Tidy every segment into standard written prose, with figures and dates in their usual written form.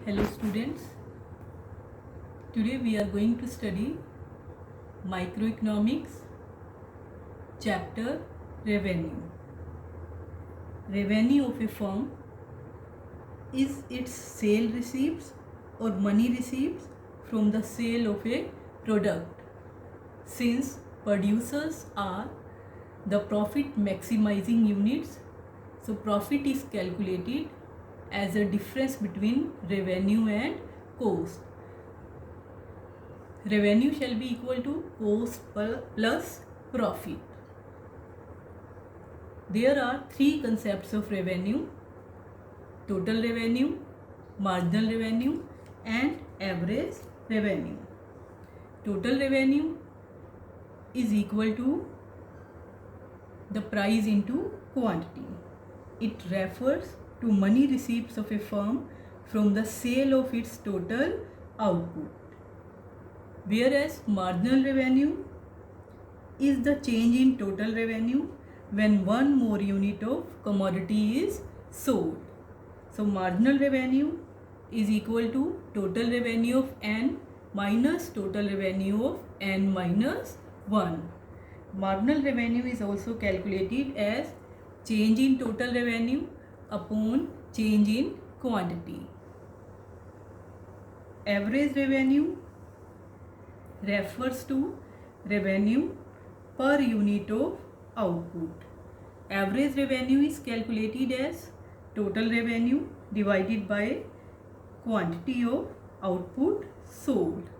Hello students, today we are going to study microeconomics chapter revenue. Revenue of a firm is its sale receipts or money receipts from the sale of a product. Since producers are the profit maximizing units, so profit is calculated as a difference between revenue and cost. Revenue shall be equal to cost plus profit. There are three concepts of revenue: total revenue, marginal revenue and average revenue. Total revenue is equal to the price into quantity. It refers to money receipts of a firm from the sale of its total output. Whereas marginal revenue is the change in total revenue when one more unit of commodity is sold. So marginal revenue is equal to total revenue of n minus total revenue of n minus 1. Marginal revenue is also calculated as change in total revenue upon change in quantity. Average revenue refers to revenue per unit of output. Average revenue is calculated as total revenue divided by quantity of output sold.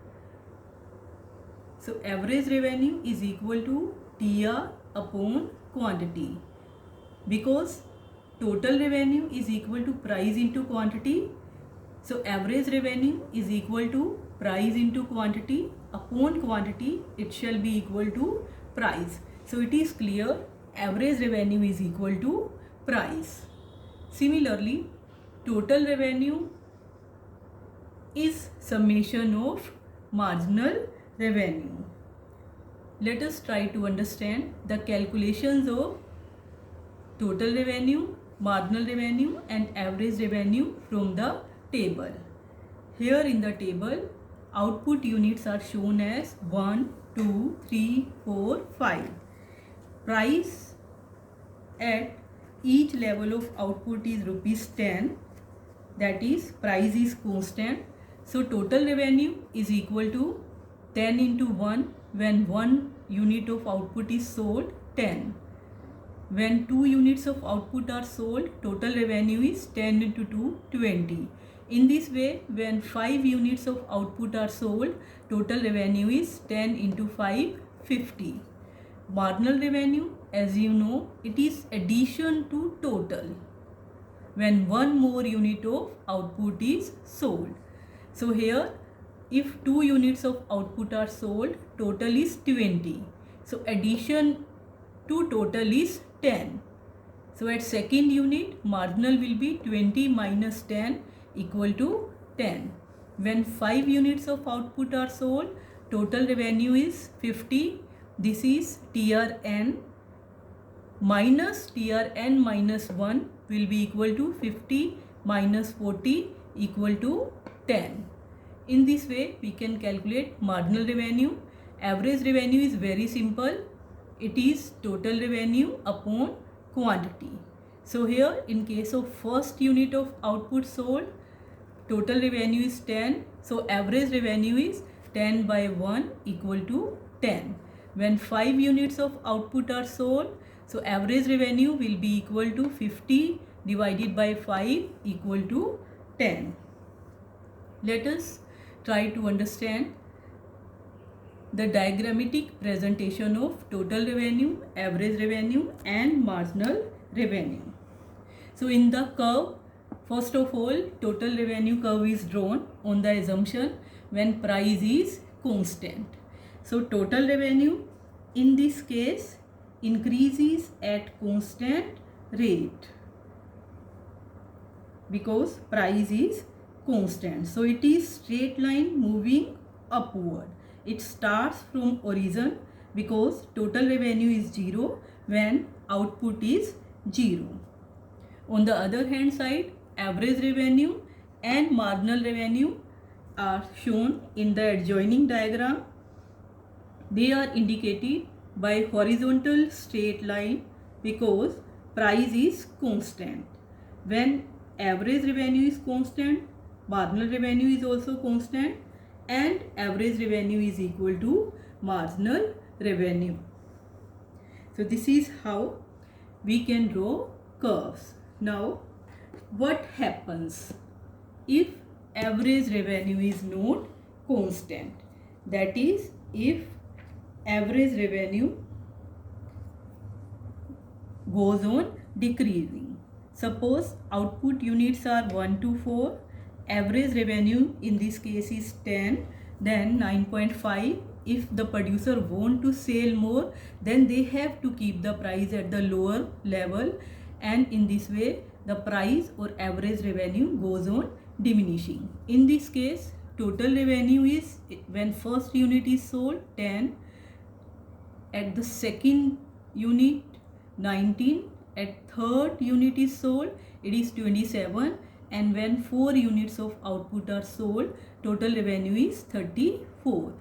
So average revenue is equal to TR upon quantity, because total revenue is equal to price into quantity. So average revenue is equal to price into quantity upon quantity, it shall be equal to price. So it is clear average revenue is equal to price. Similarly, total revenue is summation of marginal revenue. Let us try to understand the calculations of total revenue, marginal revenue and average revenue from the table. Here in the table, output units are shown as 1, 2, 3, 4, 5. Price at each level of output is rupees 10, that is price is constant. So total revenue is equal to 10 into 1 when 1 unit of output is sold, 10. When 2 units of output are sold, total revenue is 10 into 2, 20. In this way, when 5 units of output are sold, total revenue is 10 into 5, 50. Marginal revenue, as you know, it is addition to total when one more unit of output is sold. So here, if 2 units of output are sold, total is 20. So addition to total is 10. So at second unit, marginal will be 20 minus 10 equal to 10. When 5 units of output are sold, total revenue is 50. This is TRN minus TRN minus 1 will be equal to 50 minus 40 equal to 10. In this way, we can calculate marginal revenue. Average revenue is very simple. It is total revenue upon quantity. So here, in case of first unit of output sold, total revenue is 10. So average revenue is 10 by 1 equal to 10. When 5 units of output are sold, so average revenue will be equal to 50 divided by 5 equal to 10. Let us try to understand the diagrammatic presentation of total revenue, average revenue and marginal revenue. So in the curve, first of all, total revenue curve is drawn on the assumption when price is constant. So total revenue in this case increases at constant rate because price is constant. So it is straight line moving upward. It starts from origin because total revenue is 0 when output is 0. On the other hand side, average revenue and marginal revenue are shown in the adjoining diagram. They are indicated by horizontal straight line because price is constant. When average revenue is constant, marginal revenue is also constant, and average revenue is equal to marginal revenue. So this is how we can draw curves. Now, what happens if average revenue is not constant? That is, if average revenue goes on decreasing. Suppose output units are 1 to 4. Average revenue in this case is 10, then 9.5. If the producer want to sell more, then they have to keep the price at the lower level, and in this way the price or average revenue goes on diminishing. In this case, total revenue is, when first unit is sold, 10, at the second unit 19, at third unit is sold, it is 27, and when 4 units of output are sold, total revenue is 34.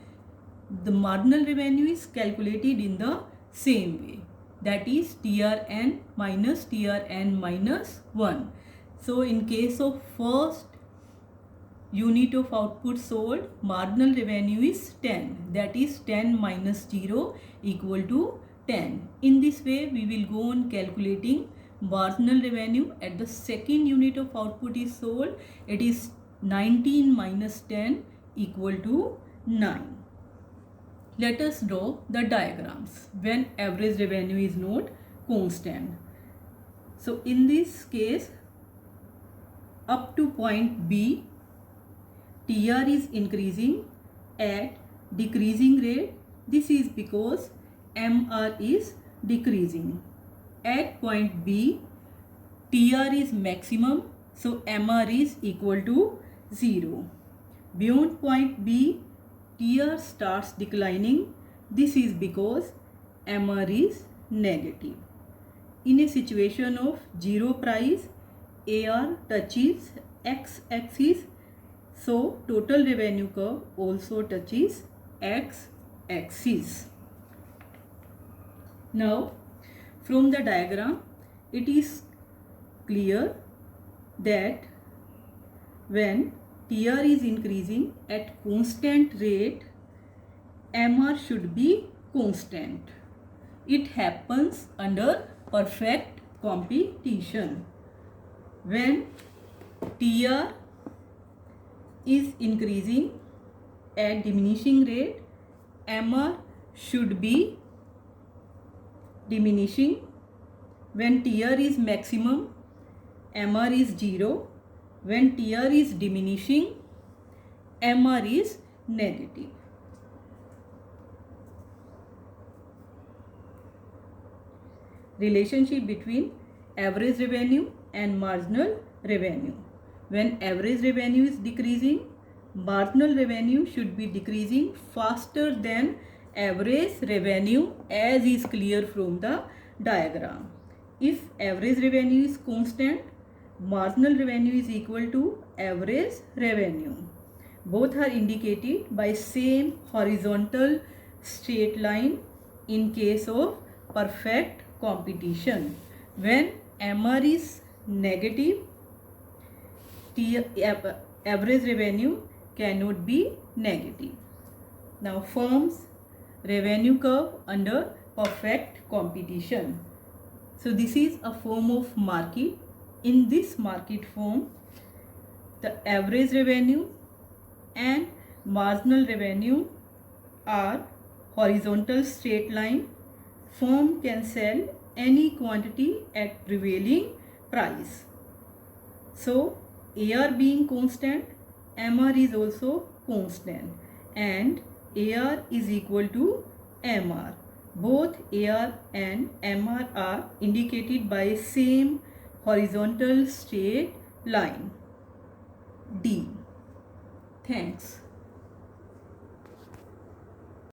The marginal revenue is calculated in the same way, that is TRN minus TRN minus 1. So in case of first unit of output sold, marginal revenue is 10, that is 10 minus 0 equal to 10. In this way we will go on calculating marginal revenue at the second unit of output is sold. It is 19 minus 10 equal to 9. Let us draw the diagrams when average revenue is not constant. So in this case, up to point B, TR is increasing at decreasing rate. This is because MR is decreasing. At point B, TR is maximum, so MR is equal to 0. Beyond point B, TR starts declining. This is because MR is negative. In a situation of zero price, AR touches X-axis, so total revenue curve also touches X-axis. Now, from the diagram, it is clear that when TR is increasing at constant rate, MR should be constant. It happens under perfect competition. When TR is increasing at diminishing rate, MR should be diminishing. When TR is maximum, MR is 0. When TR is diminishing, MR is negative. Relationship between average revenue and marginal revenue. When average revenue is decreasing, marginal revenue should be decreasing faster than average revenue, as is clear from the diagram. If average revenue is constant, marginal revenue is equal to average revenue. Both are indicated by same horizontal straight line in case of perfect competition. When MR is negative, average revenue cannot be negative. Now, firm's revenue curve under perfect competition. So this is a form of market. In this market form, the average revenue and marginal revenue are horizontal straight line. Firm can sell any quantity at prevailing price. So AR being constant, MR is also constant, and AR is equal to MR. Both AR and MR are indicated by same horizontal straight line D. Thanks.